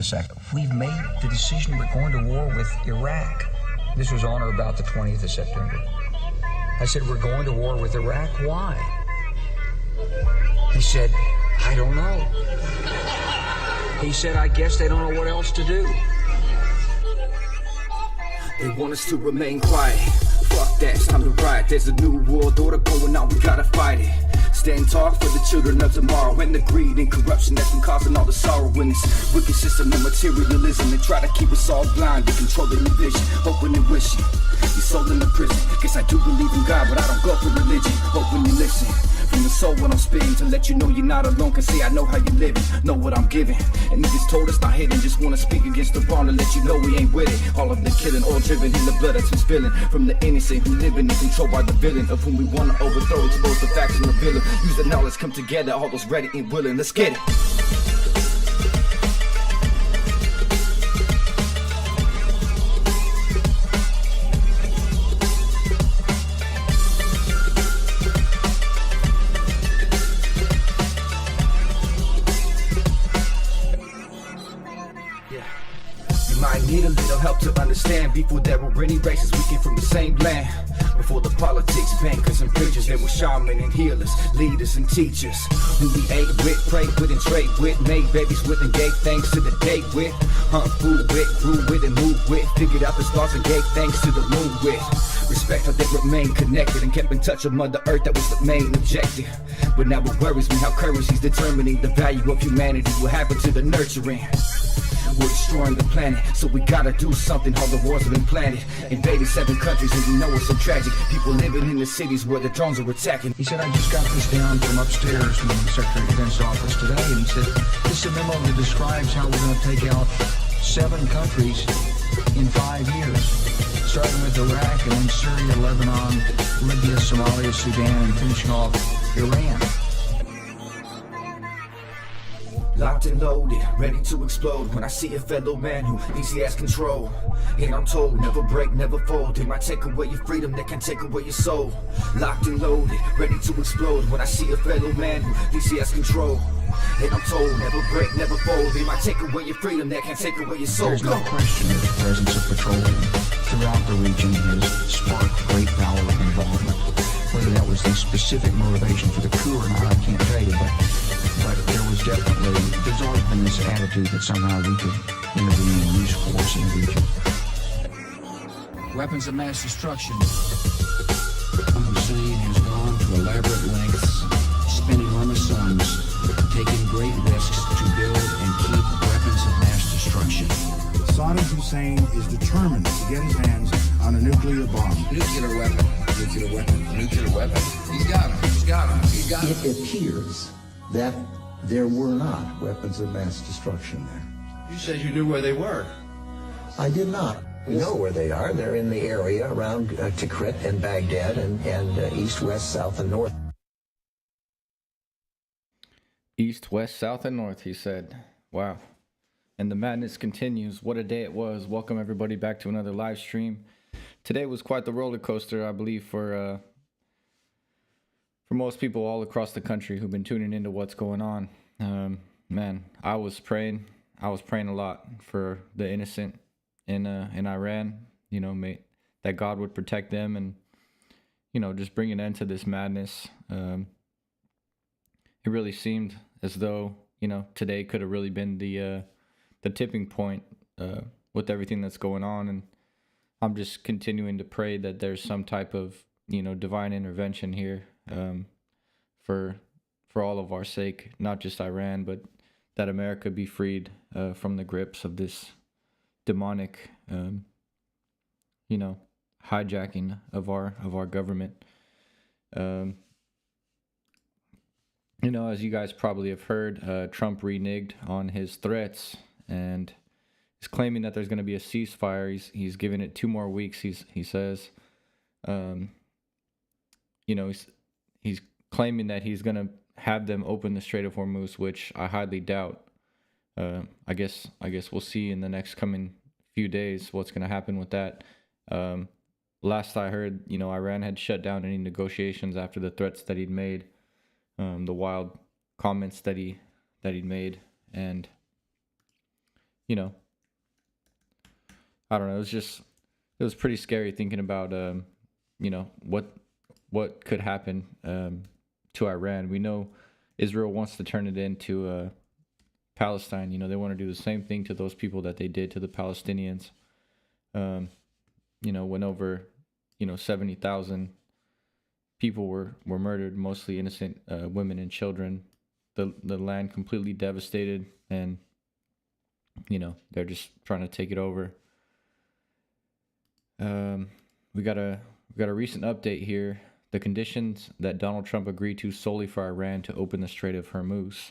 a second. We've made the decision we're going to war with Iraq. This was on or about the 20th of September. I said, we're going to war with Iraq. Why? He said, I don't know. He said, I guess they don't know what else to do. They want us to remain quiet. Fuck that, it's time to riot. There's a new world order going on, we gotta fight it. Stand tall for the children of tomorrow, and the greed and corruption that's been causing all the sorrow in this wicked system of materialism. They try to keep us all blind to controlling your vision, hoping and wishing. Your soul in the prison. Guess I do believe in God, but I don't go for religion. Hoping you listen from the soul when I'm spitting, to let you know you're not alone. Cause see, I know how you living, know what I'm giving. And niggas told us not hitting, just wanna speak against the wrong to let you know we ain't with it. All of the killing, all driven in the blood that's been spilling from the innocent who living and controlled by the villain, of whom we wanna overthrow, expose the facts and reveal them. Use the knowledge, come together, all those ready and willing. Let's get it. Need a little help to understand. Before there were any races, we came from the same land. Before the politics, bankers and preachers, there were shaman and healers, leaders and teachers, who we ate with, prayed with and trade with, made babies with and gave thanks to the date with, hunt food with, grew with and moved with, figured out the stars and gave thanks to the moon with. Respect how they remained connected and kept in touch with Mother Earth, that was the main objective. But now it worries me how currency's determining the value of humanity. What happened to the nurturing? We're destroying the planet, so we gotta do something. All the wars have been planted, invading 7 countries, and we know it's so tragic. People living in the cities where the drones are attacking. He said, I just got this down from upstairs from the Secretary of Defense office today, and he said, this is a memo that describes how we're going to take out 7 countries in 5 years, starting with Iraq and then Syria, Lebanon, Libya, Somalia, Sudan, and finishing off Iran. Locked and loaded, ready to explode. When I see a fellow man who thinks he has control, and I'm told, never break, never fold. They might take away your freedom, they can take away your soul. Locked and loaded, ready to explode. When I see a fellow man who thinks he has control, and I'm told, never break, never fold. They might take away your freedom, they can take away your soul. There's no question that the presence of petroleum throughout the region has sparked great power and involvement. Whether that was the specific motivation for the coup or not, I can't tell you, but there was definitely, there's always been this attitude that somehow we could intervene and use force in the region. Weapons of mass destruction. Hussein has gone to elaborate lengths, spending enormous sums, taking great risks to build and keep weapons of mass destruction. Saddam Hussein is determined to get his hands on a nuclear bomb. Nuclear weapon. Nuclear weapon. Nuclear weapon. He's got him. He's got him. He's got him. It appears that there were not weapons of mass destruction there. You said you knew where they were. I did not. We know where they are. They're in the area around Tikrit and Baghdad and east, west, south, and north. East, west, south, and north, he said. Wow. And the madness continues. What a day it was. Welcome everybody back to another live stream. Today was quite the roller coaster, I believe, for most people all across the country who've been tuning into what's going on. Man, I was praying a lot for the innocent in Iran, you know, that God would protect them and, you know, just bring an end to this madness. It really seemed as though, you know, today could have really been the tipping point with everything that's going on. And I'm just continuing to pray that there's some type of, you know, divine intervention here for all of our sake, not just Iran, but that America be freed from the grips of this demonic, you know, hijacking of our government. You know, as you guys probably have heard, Trump reneged on his threats and is claiming that there's going to be a ceasefire. He's giving it 2 more weeks. He says, you know, he's claiming that he's going to have them open the Strait of Hormuz, which I highly doubt. I guess we'll see in the next coming few days what's going to happen with that. Last I heard, you know, Iran had shut down any negotiations after the threats that he'd made, the wild comments that he'd made, and you know, I don't know. It was pretty scary thinking about, you know, what could happen to Iran. We know Israel wants to turn it into Palestine. You know, they want to do the same thing to those people that they did to the Palestinians. You know, when over, 70,000 people were murdered, mostly innocent women and children. The land completely devastated, and they're just trying to take it over. We got a recent update here. The conditions that Donald Trump agreed to solely for Iran to open the Strait of Hormuz.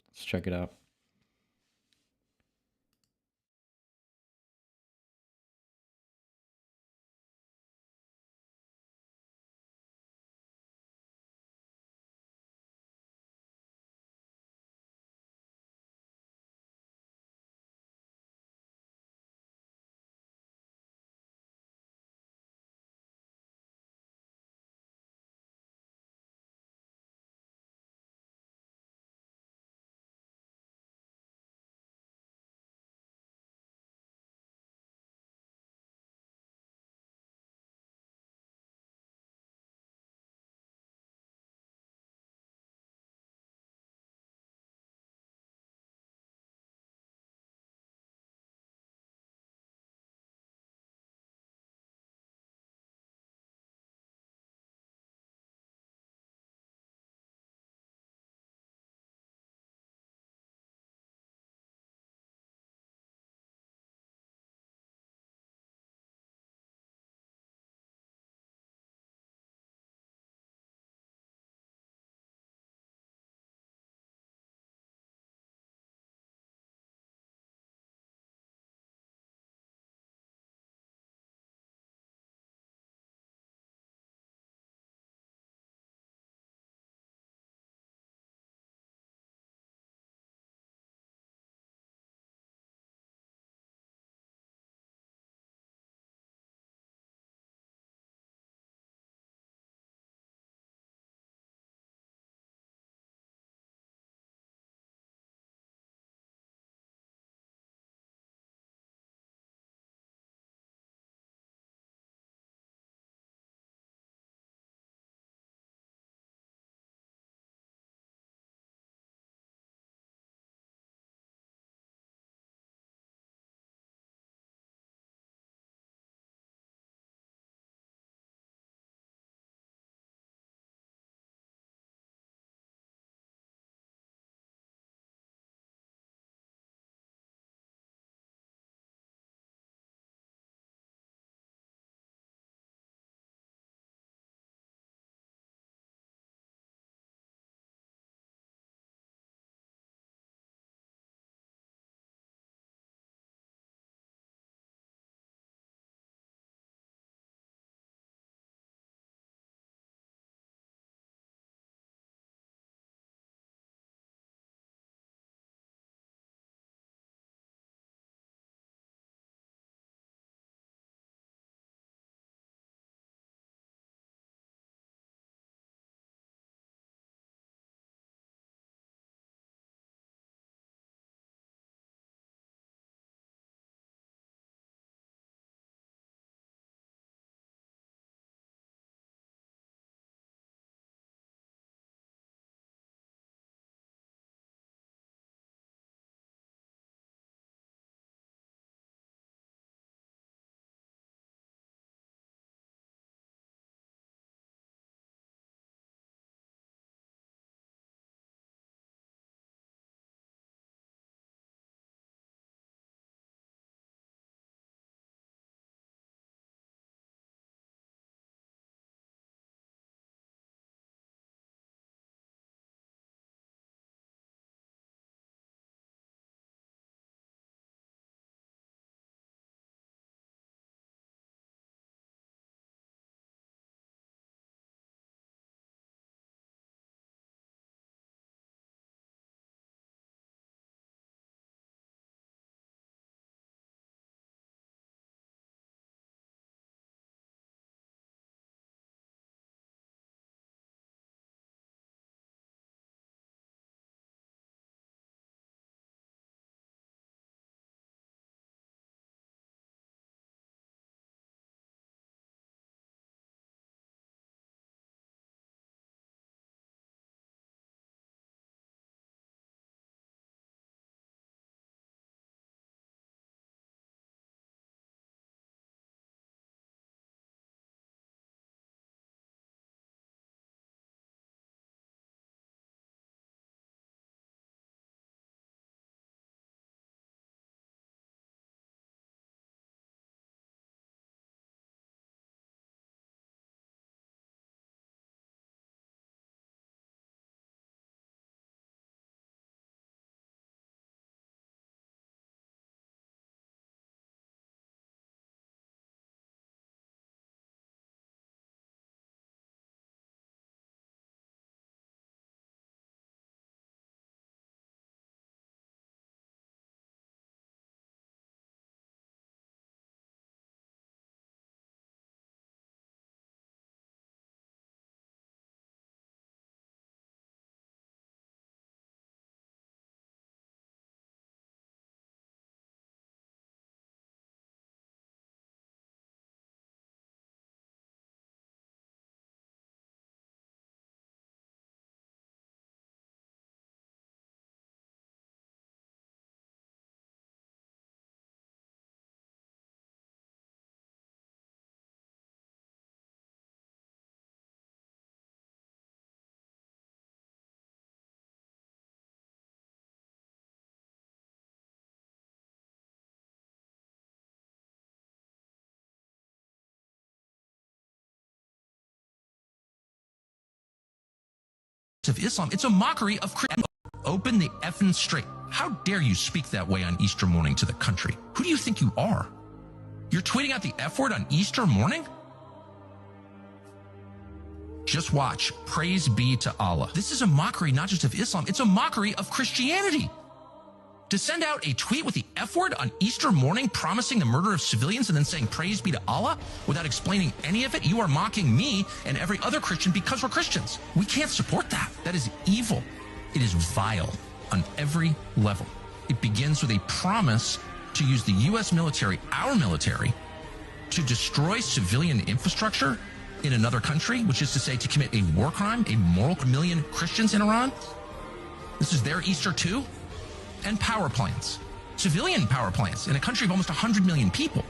Let's check it out. of Islam. It's a mockery of Christianity. Open the effing straight. How dare you speak that way on Easter morning to the country? Who do you think you are? You're tweeting out the F word on Easter morning? Just watch. Praise be to Allah. This is a mockery not just of Islam, it's a mockery of Christianity. To send out a tweet with the F word on Easter morning promising the murder of civilians and then saying praise be to Allah without explaining any of it, you are mocking me and every other Christian because we're Christians. We can't support that. That is evil. It is vile on every level. It begins with a promise to use the U.S. military, our military, to destroy civilian infrastructure in another country, which is to say to commit a war crime, a moral million Christians in Iran. This is their Easter too. And power plants, civilian power plants in a country of almost 100 million people.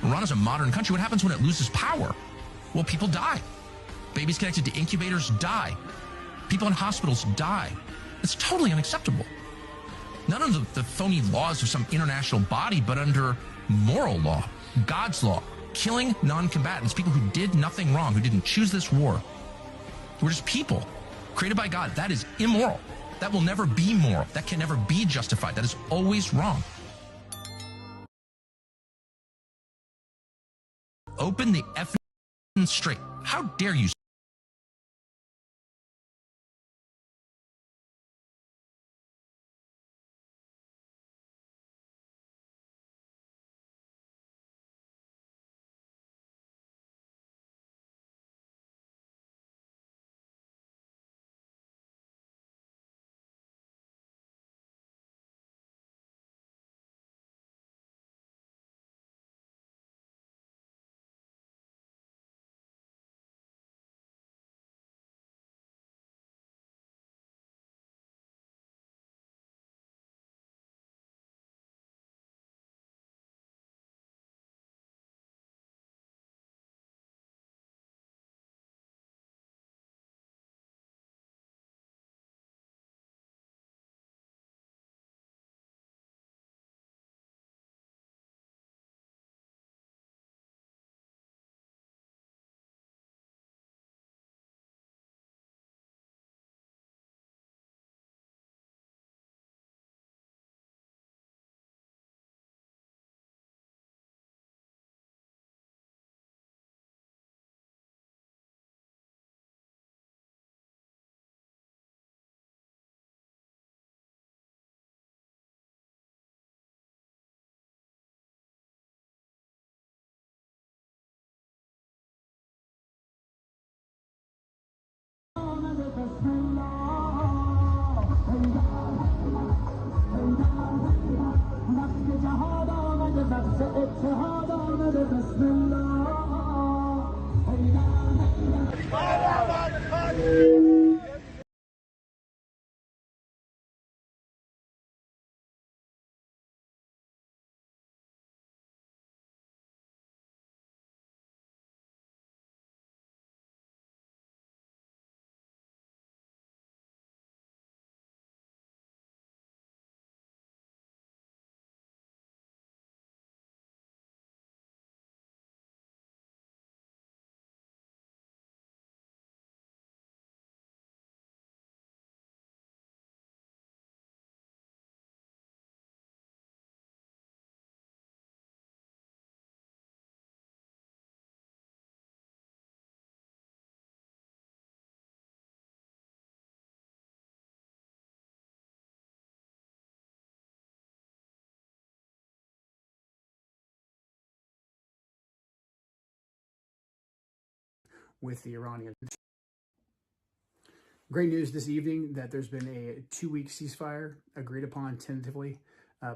Iran is a modern country. What happens when it loses power? Well, people die. Babies connected to incubators die. People in hospitals die. It's totally unacceptable. Not under the phony laws of some international body, but under moral law, God's law, killing non-combatants, people who did nothing wrong, who didn't choose this war. We're just people created by God. That is immoral. That will never be moral. That can never be justified. That is always wrong. Open the effing straight. How dare you? With the Iranians. Great news this evening that there's been a 2-week ceasefire agreed upon tentatively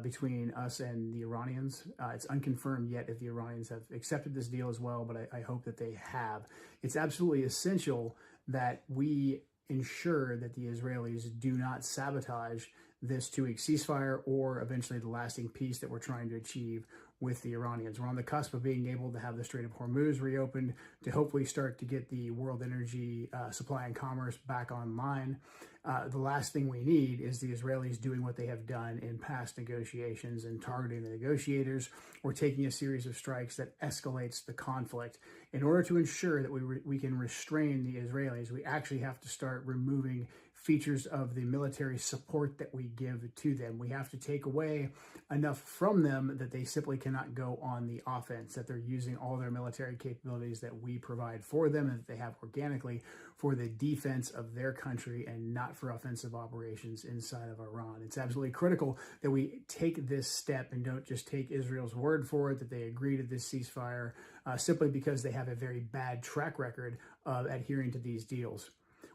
between us and the Iranians. It's unconfirmed yet if the Iranians have accepted this deal as well, but I hope that they have. It's absolutely essential that we ensure that the Israelis do not sabotage this 2-week ceasefire or eventually the lasting peace that we're trying to achieve with the Iranians. We're on the cusp of being able to have the Strait of Hormuz reopened to hopefully start to get the world energy supply and commerce back online. The last thing we need is the Israelis doing what they have done in past negotiations and targeting the negotiators or taking a series of strikes that escalates the conflict. In order to ensure that we can restrain the Israelis, we actually have to start removing features of the military support that we give to them. We have to take away enough from them that they simply cannot go on the offense, that they're using all their military capabilities that we provide for them and that they have organically for the defense of their country and not for offensive operations inside of Iran. It's absolutely critical that we take this step and don't just take Israel's word for it, that they agree to this ceasefire simply because they have a very bad track record of adhering to these deals.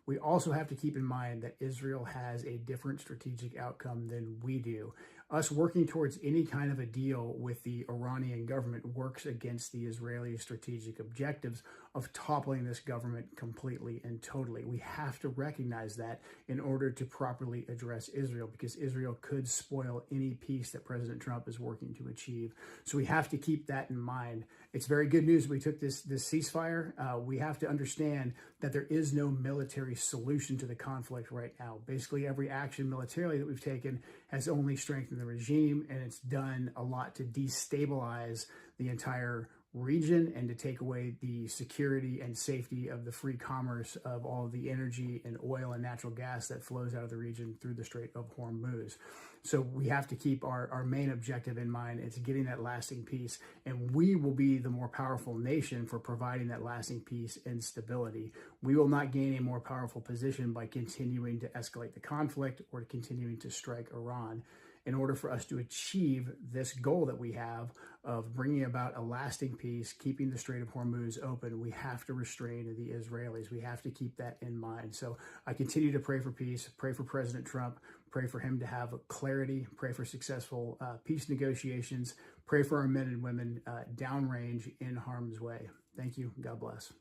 We also have to keep in mind that Israel has a different strategic outcome than we do. Us working towards any kind of a deal with the Iranian government works against the Israeli strategic objectives of toppling this government completely and totally. We have to recognize that in order to properly address Israel, because Israel could spoil any peace that President Trump is working to achieve. So we have to keep that in mind. It's very good news we took this ceasefire. We have to understand that there is no military solution to the conflict right now. Basically, every action militarily that we've taken has only strengthened the regime, and it's done a lot to destabilize the entire region and to take away the security and safety of the free commerce of all of the energy and oil and natural gas that flows out of the region through the Strait of Hormuz. So we have to keep our main objective in mind. It's getting that lasting peace, and we will be the more powerful nation for providing that lasting peace and stability. We will not gain a more powerful position by continuing to escalate the conflict or continuing to strike Iran. In order for us to achieve this goal that we have of bringing about a lasting peace, keeping the Strait of Hormuz open, we have to restrain the Israelis. We have to keep that in mind. So I continue to pray for peace, pray for President Trump, pray for him to have clarity, pray for successful peace negotiations, pray for our men and women downrange in harm's way. Thank you. God bless.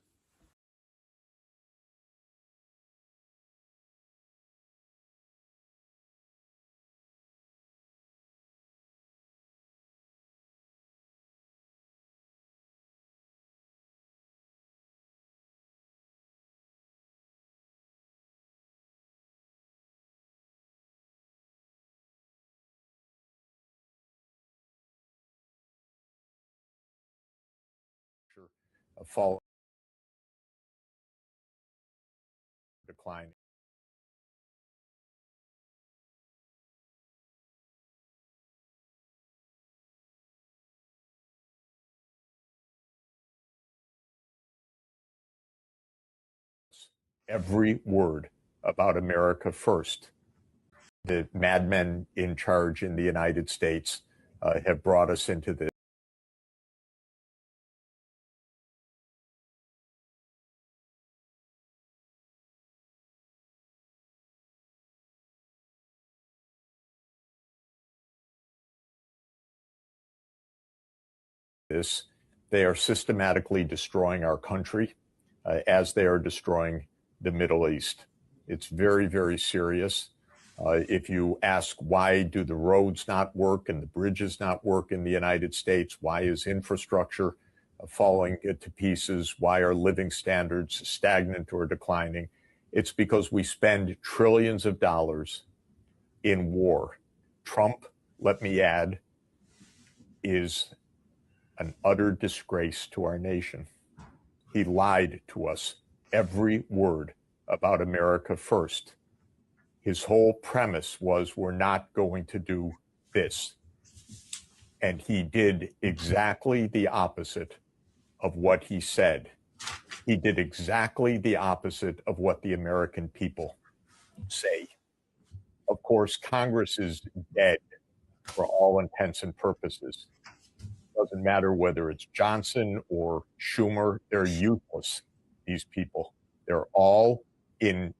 Fall decline. Every word about America first. The madmen in charge in the United States have brought us into this. They are systematically destroying our country as they are destroying the Middle East. It's very, very serious. If you ask why do the roads not work and the bridges not work in the United States, why is infrastructure falling to pieces, why are living standards stagnant or declining, it's because we spend trillions of dollars in war. Trump, let me add, is an utter disgrace to our nation. He lied to us every word about America first. His whole premise was we're not going to do this. And he did exactly the opposite of what he said. He did exactly the opposite of what the American people say. Of course, Congress is dead for all intents and purposes. Doesn't matter whether it's Johnson or Schumer, they're useless, these people. They're all in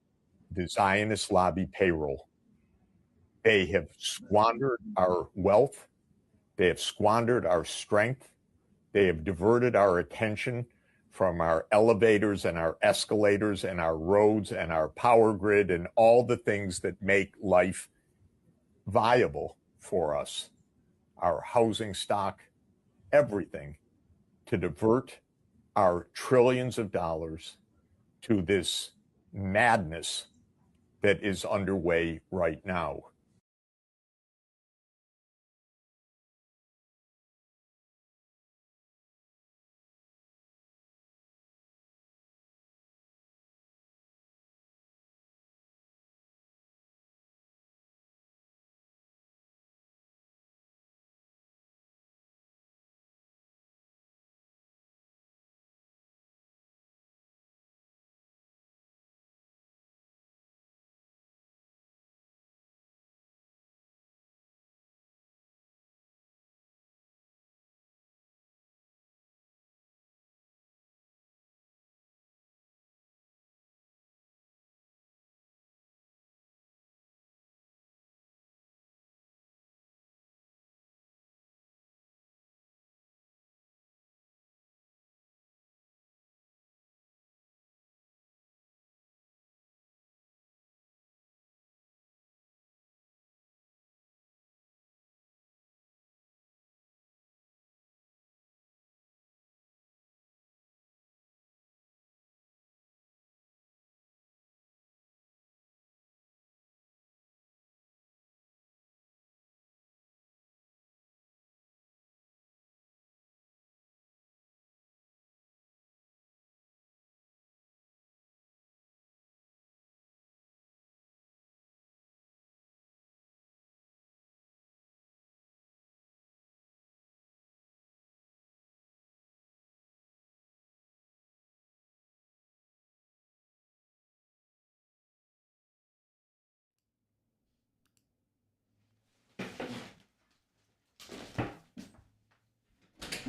the Zionist lobby payroll. They have squandered our wealth. They have squandered our strength. They have diverted our attention from our elevators and our escalators and our roads and our power grid and all the things that make life viable for us, our housing stock, everything, to divert our trillions of dollars to this madness that is underway right now.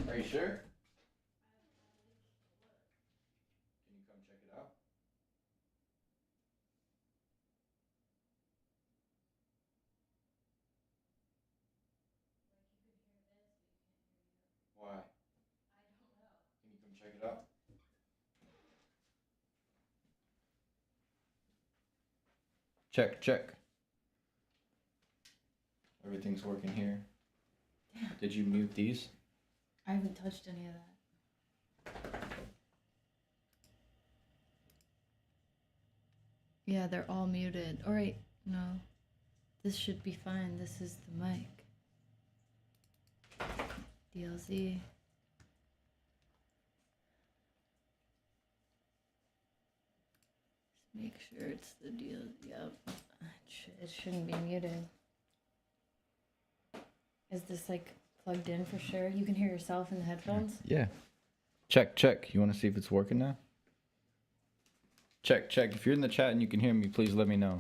Are you sure? Can you come check it out? Why? Can you come check it out? Check, check. Everything's working here. Damn. Did you mute these? I haven't touched any of that. Yeah, they're all muted. Alright, no. This should be fine. This is the mic. DLZ. Just make sure it's the DLZ. Yep. It shouldn't be muted. Is this like plugged in for sure? You can hear yourself in the headphones? Yeah. Check, check. You want to see if it's working now? Check, check. If you're in the chat and you can hear me, please let me know.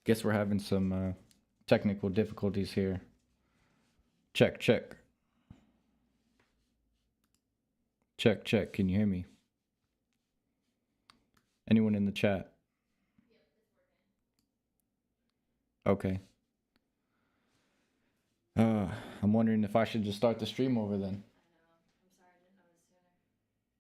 Guess we're having some technical difficulties here. Check, check. Check, check. Can you hear me? Anyone in the chat? Okay. I'm wondering if I should just start the stream over then.